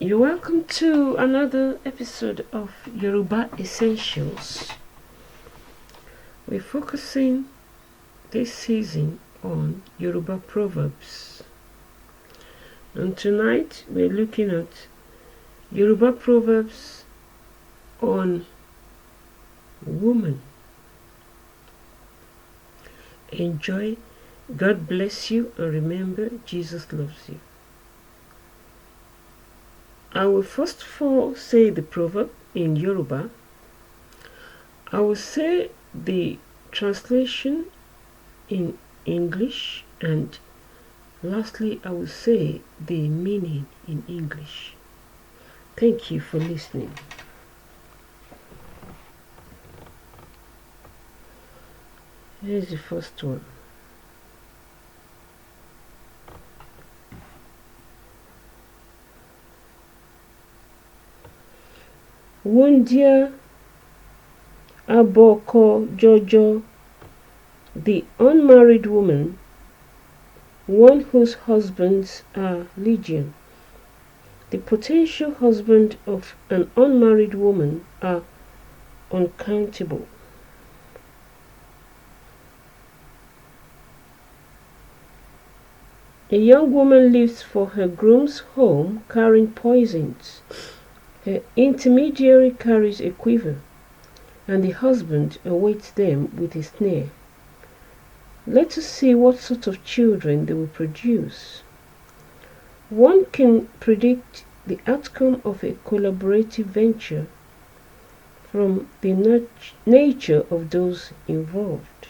You're welcome to another episode of Yoruba Essentials. We're focusing this season on Yoruba proverbs. And tonight we're looking at Yoruba proverbs on woman. Enjoy, God bless you, and remember, Jesus loves you. I will first of all say the proverb in Yoruba. I will say the translation in English, and lastly I will say the meaning in English. Thank you for listening. Here's the first one. Wundia Aboko Jojo, the unmarried woman, one whose husbands are legion. The potential husband of an unmarried woman are uncountable. A young woman leaves for her groom's home carrying poisons. Her intermediary carries a quiver, and the husband awaits them with a snare. Let us see what sort of children they will produce. One can predict the outcome of a collaborative venture from the nature of those involved.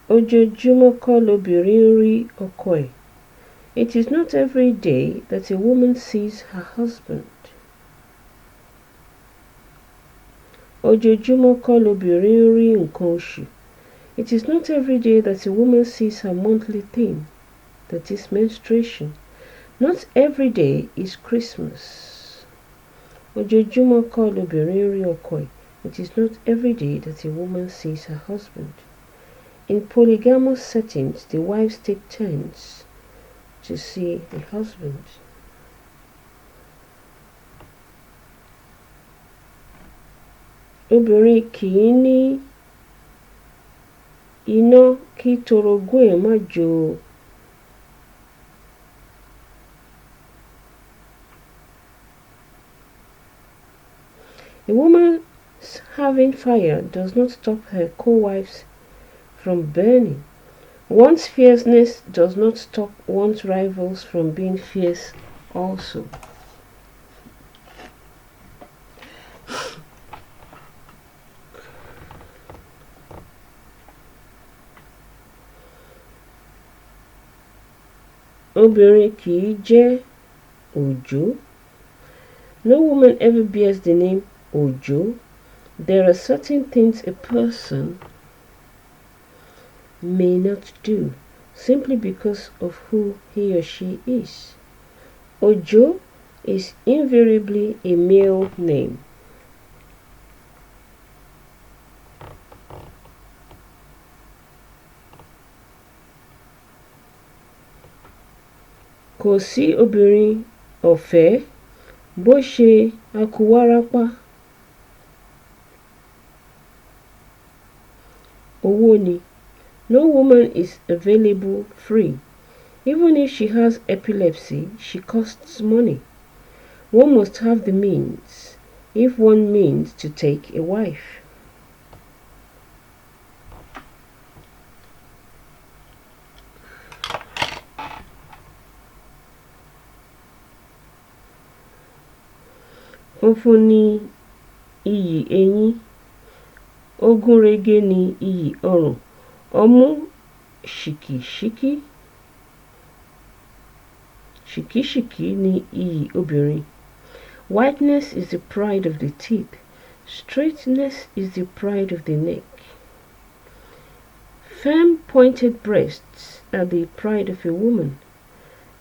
Ojoojúmọ́ kọ́ lobìnrin rí ọkọ ẹ̀. It is not every day that a woman sees her husband. Ojoojúmọ́ kọ́ lobìnrin rí nǹkan oṣù. It is not every day that a woman sees her monthly thing, that is menstruation. Not every day is Christmas. Ojoojúmọ́ kọ́ lobìnrin rí ọkọ ẹ̀. It is not every day that a woman sees her husband. In polygamous settings, the wives take turns to see the husband. Obìnrin kìí ní iná kí torogún ẹ̀ má jó o. A woman having fire does not stop her co-wives from burning. One's fierceness does not stop one's rivals from being fierce also. Obìnrin kìí jẹ́ òjó. No woman ever bears the name Ojo. There are certain things a person may not do simply because of who he or she is. Ojo is invariably a male name. Kò sí obìnrin ọ̀fẹ́ bó ṣe akúwárápá. Owó ni. No woman is available free. Even if she has epilepsy, she costs money. One must have the means, if one means to take a wife. Funfun ni iyì eyín, ogúnrégé ni iyì ọrùn, ọmú ṣìkìṣìkì ni iyì obìnrin. Whiteness is the pride of the teeth. Straightness is the pride of the neck. Firm pointed breasts are the pride of a woman.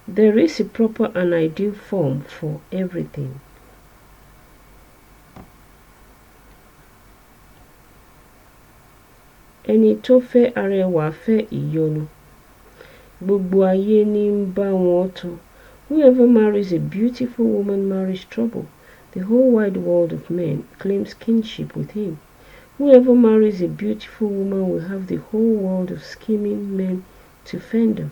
There is a proper and ideal form for everything. Ẹni tó fẹ́ arẹwà fẹ́ ìyọnu. Gbogbo ayé ní ń bá wọn tán. Whoever marries a beautiful woman marries trouble. The whole wide world of men claims kinship with him. Whoever marries a beautiful woman will have the whole world of scheming men to fend off.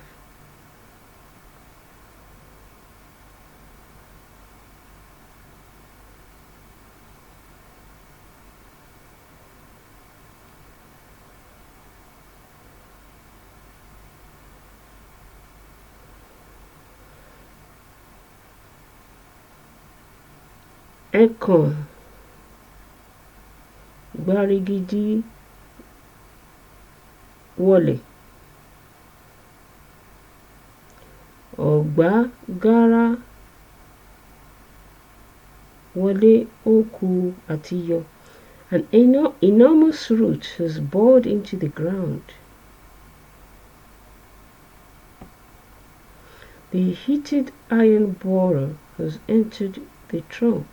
Ẹ̀kan gbárigidi wọlẹ̀. Ọ̀gbá gára wọlé òkú àtiyọ. An enormous root has bored into the ground. The heated iron borer has entered the trunk.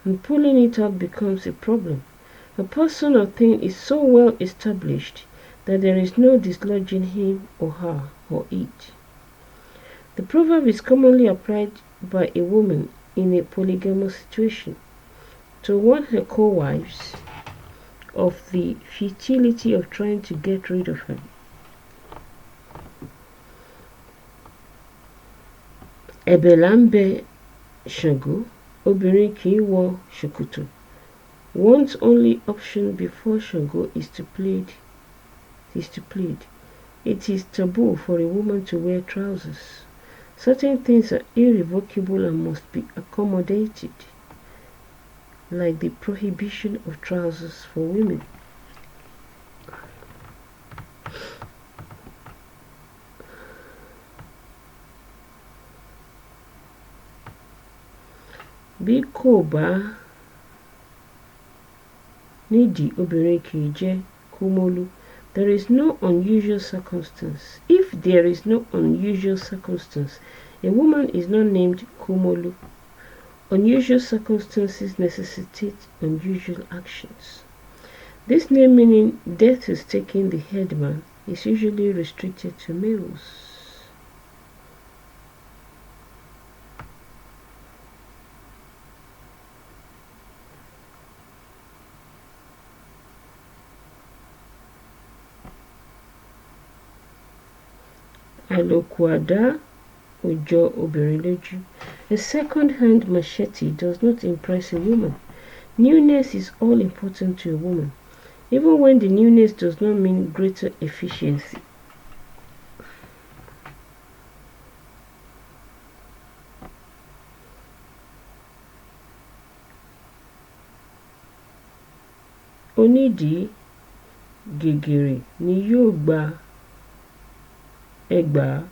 And pulling it out becomes a problem. A person or thing is so well established that there is no dislodging him or her or it. The proverb is commonly applied by a woman in a polygamous situation to warn her co-wives of the futility of trying to get rid of her. Ẹ̀bẹ̀ là ń bẹ Ṣàngó, obìnrin kì í wọ ṣòkòtò. One's only option before Ṣàngó is to plead. It is taboo for a woman to wear trousers. Certain things are irrevocable and must be accommodated, like the prohibition of trousers for women. Bí kò bá nídìí obìnrin kì í jẹ́ kúmólú. There is no unusual circumstance. If there is no unusual circumstance, a woman is not named Kumolu. Unusual circumstances necessitate unusual actions. This name, meaning death is taking the headman, is usually restricted to males. Àlòkù àdá ò jọ obìnrin lójú. A second-hand machete does not impress a woman. Newness is all important to a woman, even when the newness does not mean greater efficiency. Onídìí gègèrè ni yóò gba ẹgbàá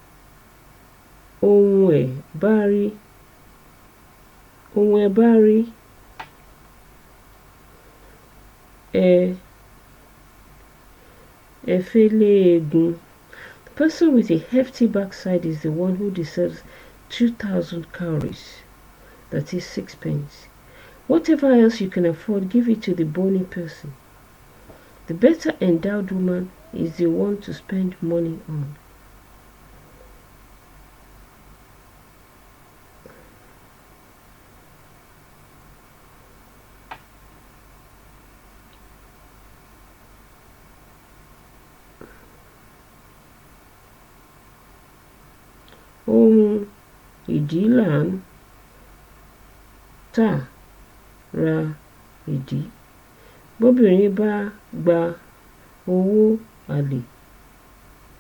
ohun ẹ̀ bá rí ẹ fẹ́ lé egun. The person with a hefty backside is the one who deserves 2,000 cowries, that is 6 pence. Whatever else you can afford, give it to the bony person. The better endowed woman is the one to spend money on. Ohun ìdí là ń tà ra ìdí. Bóbìnrin bá gba owó àlè,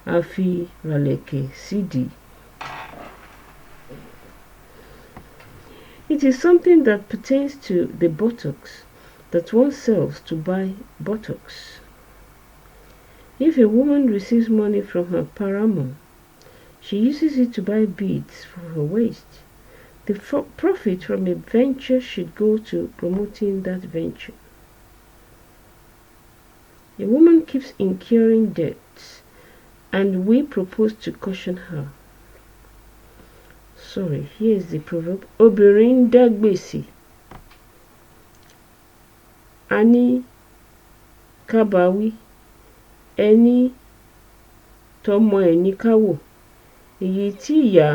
á fi ràlẹ̀kẹ̀ sídìí. It is something that pertains to the buttocks that one sells to buy buttocks. If a woman receives money from her paramour, she uses it to buy beads for her waist. The profit from a venture should go to promoting that venture. A woman keeps incurring debts, and we propose to caution her. Sorry, here is the proverb. Obìnrin dá gbèsè. a ní ká bá wí, ẹni tọmọ ẹ̀ ní ká wò. Èyí tí ìyá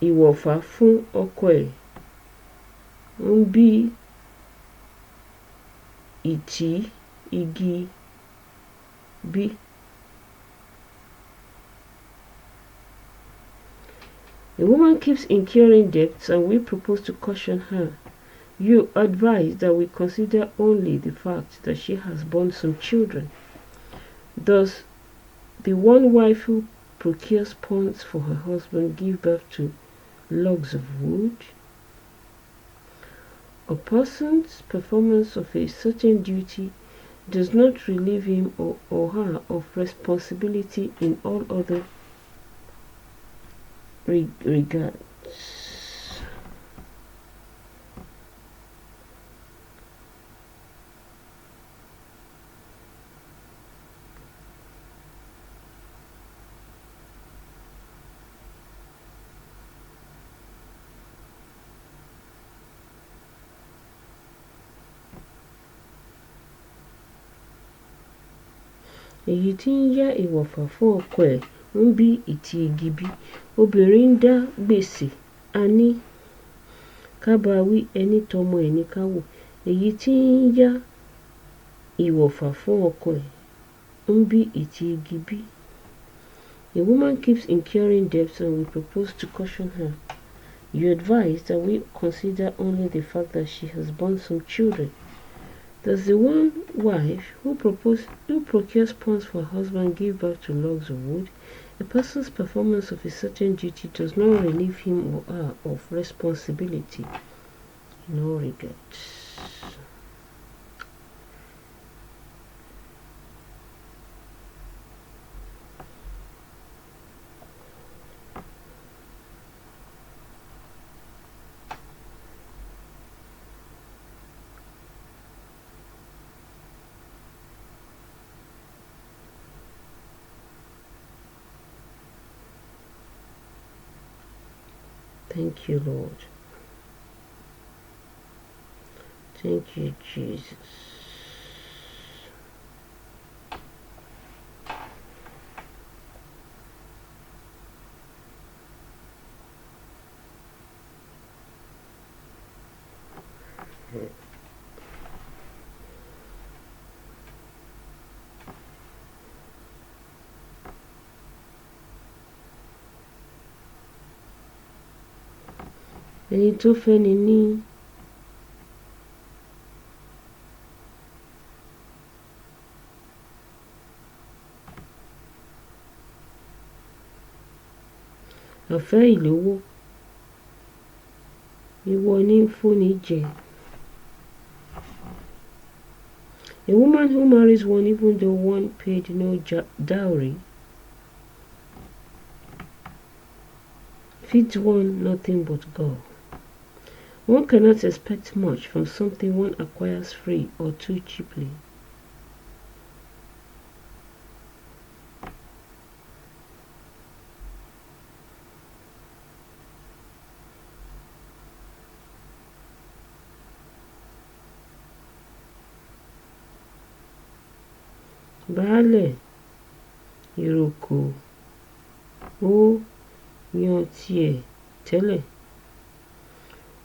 ìwọ̀fà fún ọkọ ẹ̀ ń bí ìtí igi bí. A woman keeps incurring debts and we propose to caution her. You advise that we consider only the fact that she has borne some children. Does the one wife who procures ponds for her husband give birth to logs of wood? A person's performance of a certain duty does not relieve him or her of responsibility in all other regards. Èyí tí ń yá ìwọ̀fà fún ọkọ ẹ̀ ń bí ìtì igi bí. Obìnrin ń dá gbèsè, a ní ká bá wí, ẹni tọmọ ẹ̀ ní ká wò. Èyí tí ń yá ìwọ̀fà fún ọkọ ẹ̀ ń bí ìtì igi bí. A woman keeps incurring debts and we propose to caution her. You advise that we consider only the fact that she has borne some children. Does the one wife who procures ponds for her husband give birth to logs of wood? A person's performance of a certain duty does not relieve him or her of responsibility in all regards. Thank you, Lord. Thank you, Jesus. Ẹni tó fẹ́ ni ní àfẹ́ ìlówó, ìwọ ní fúnni jẹ. A woman who marries one even though one paid no dowry feeds one nothing but gall. One cannot expect much from something one acquires free or too cheaply. Baálẹ̀ ìrókò ó yan tiẹ̀ tẹ́lẹ̀.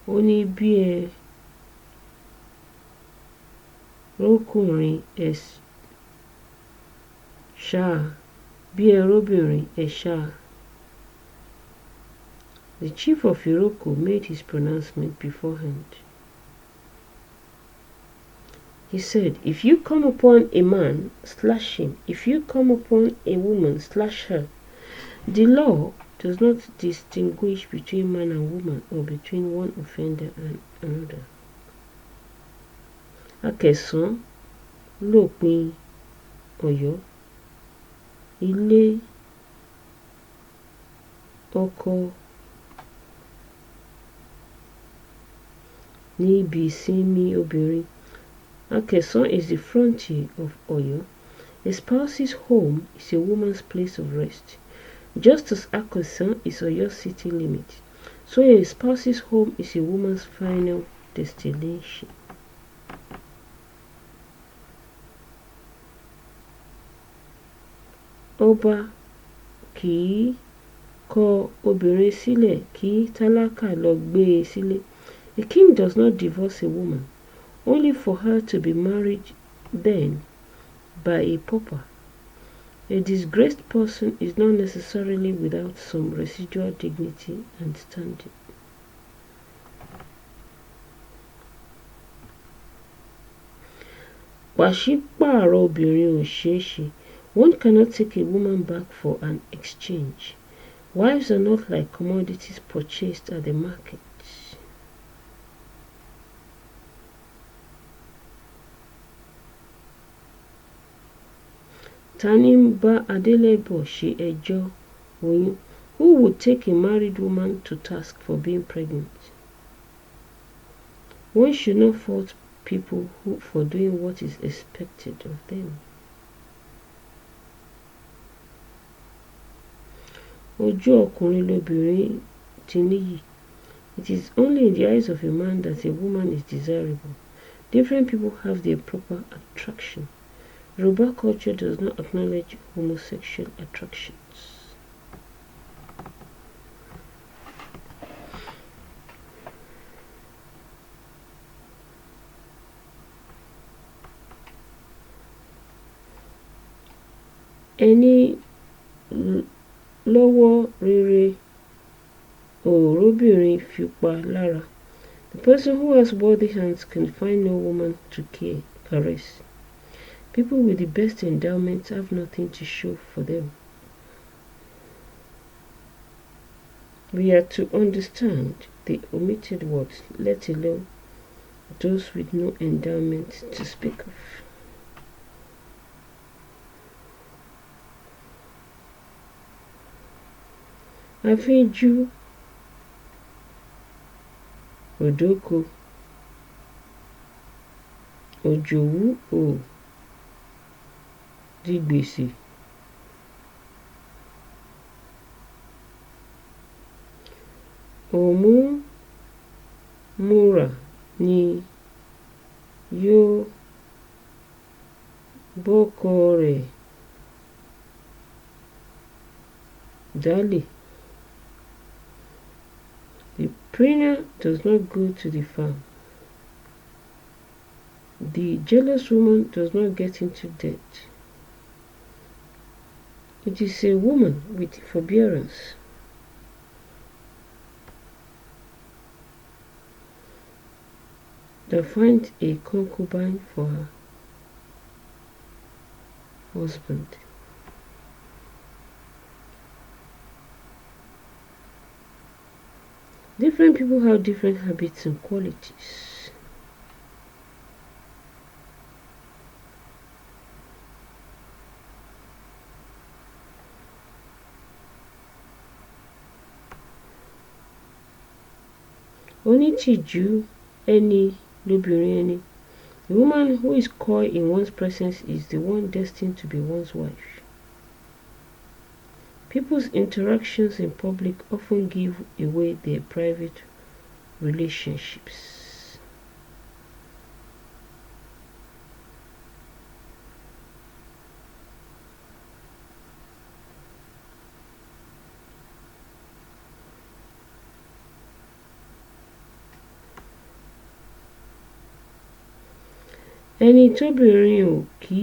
Ó ní bí ẹ rókùnrin ẹ ṣáà, bí ẹ róbìnrin ẹ ṣáà. The chief of Iroko made his pronouncement beforehand. He said, if you come upon a man, slash him. If you come upon a woman, slash her. The law does not distinguish between man and woman or between one offender and another. Akẹ̀sán lópin Ọ̀yọ́. Ilé ọkọ ní ibi ìsinmi obìnrin. Akẹ̀sán is the frontier of Ọ̀yọ́. A spouse's home is a woman's place of rest. Just as Akẹ̀sán is Ọ̀yọ́ city limit, so a spouse's home is a woman's final destination. Ọba kìí kọ obìnrin sílẹ̀ kí tálákà lọ gbé e sílé. A king does not divorce a woman only for her to be married then by a pauper. A disgraced person is not necessarily without some residual dignity and standing. Pàṣípààrọ̀ obìnrin ò ṣeé ṣe. One cannot take a woman back for an exchange. Wives are not like commodities purchased at the market. Ta ní ń bá Adélébọ̀ ṣe ẹjọ́ oyún? Who would take a married woman to task for being pregnant? One should not fault people for doing what is expected of them. Ojú ọkùnrin lobìnrin ti níyì. It is only in the eyes of a man that a woman is desirable. Different people have their proper attraction. Yoruba culture does not acknowledge homosexual attractions. Ẹni lọ́wọ́ rere òróbìnrin fipá lára. The person who has worthy hands can find no woman to caress. People with the best endowments have nothing to show for them. We are to understand the omitted words, let alone those with no endowment to speak of. Àfínjú òdóko òjòwú ò di gbèsè. Òmúmúrà ni yóò bọ́kọ rẹ̀ dálé. The printer does not go to the farm. The jealous woman does not get into debt. It is a woman with forbearance that finds a concubine for her husband. Different people have different habits and qualities. Onítìjú ẹni lobìnrin ẹni. The woman who is coy in one's presence is the one destined to be one's wife. People's interactions in public often give away their private relationships. Ẹni tóbìnrin ò kí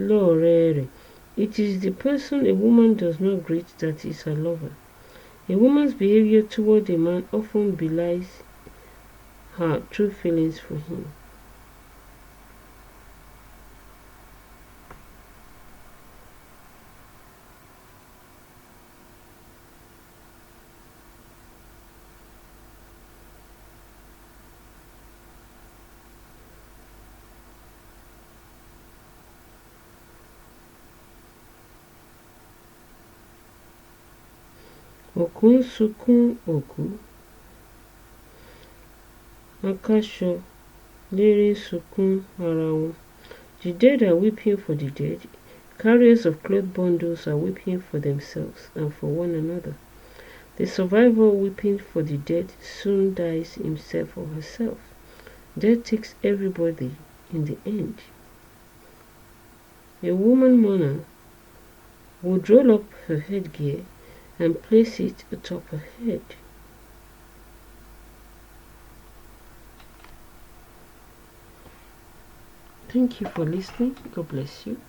lọ̀rẹ́ rẹ̀. It is the person a woman does not greet that is her lover. A woman's behavior toward a man often belies her true feelings for him. Òkú ń sunkún òkú. Akáṣọ léré sunkún ara wọn. The dead are weeping for the dead. Carriers of cloth bundles are weeping for themselves and for one another. The survivor weeping for the dead soon dies himself or herself. Death takes everybody in the end. A woman mourner would roll up her headgear and place it atop her head. Thank you for listening. God bless you.